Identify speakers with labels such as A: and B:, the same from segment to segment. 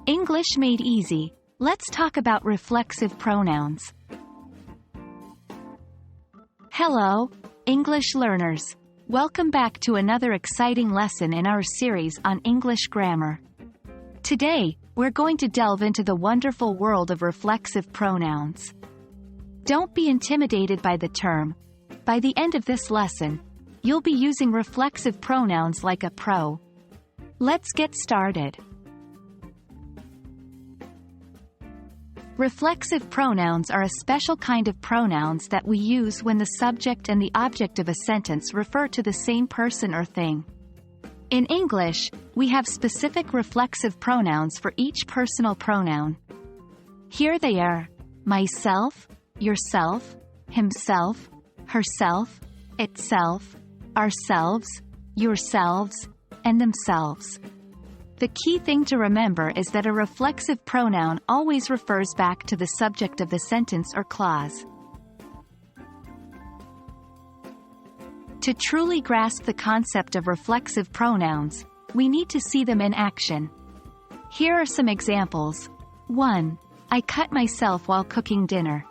A: English made easy. Let's talk about reflexive pronouns. Hello, English learners. Welcome back to another exciting lesson in our series on English grammar. Today, we're going to delve into the wonderful world of reflexive pronouns. Don't be intimidated by the term. By the end of this lesson, you'll be using reflexive pronouns like a pro. Let's get started. Reflexive pronouns are a special kind of pronouns that we use when the subject and the object of a sentence refer to the same person or thing. In English, we have specific reflexive pronouns for each personal pronoun. Here they are: myself, yourself, himself, herself, itself, ourselves, yourselves, and themselves. The key thing to remember is that a reflexive pronoun always refers back to the subject of the sentence or clause. To truly grasp the concept of reflexive pronouns, we need to see them in action. Here are some examples. 1. I cut myself while cooking dinner.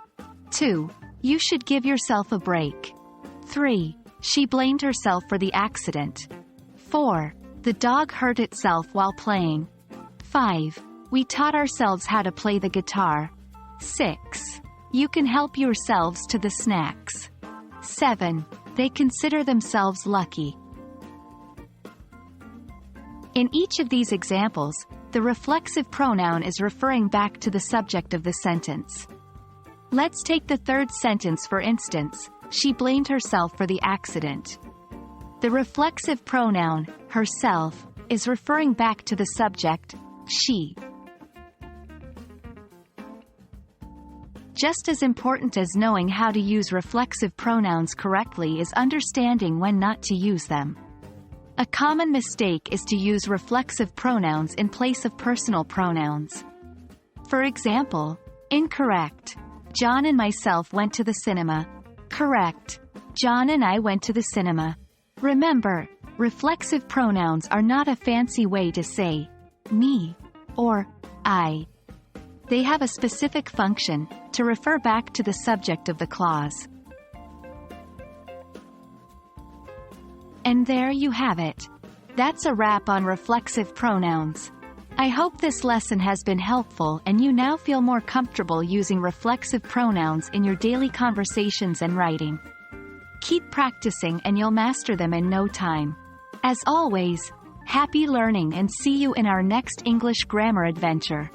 A: 2. You should give yourself a break. 3. She blamed herself for the accident. 4. The dog hurt itself while playing. 5. We taught ourselves how to play the guitar. 6. You can help yourselves to the snacks. 7. They consider themselves lucky. In each of these examples, the reflexive pronoun is referring back to the subject of the sentence. Let's take the third sentence for instance. She blamed herself for the accident. The reflexive pronoun, herself, is referring back to the subject, she. Just as important as knowing how to use reflexive pronouns correctly is understanding when not to use them. A common mistake is to use reflexive pronouns in place of personal pronouns. For example, incorrect. John and myself went to the cinema. Correct. John and I went to the cinema. Remember, reflexive pronouns are not a fancy way to say me or I. They have a specific function, to refer back to the subject of the clause. And there you have it. That's a wrap on reflexive pronouns. I hope this lesson has been helpful and you now feel more comfortable using reflexive pronouns in your daily conversations and writing. Keep practicing and you'll master them in no time. As always, happy learning and see you in our next English grammar adventure.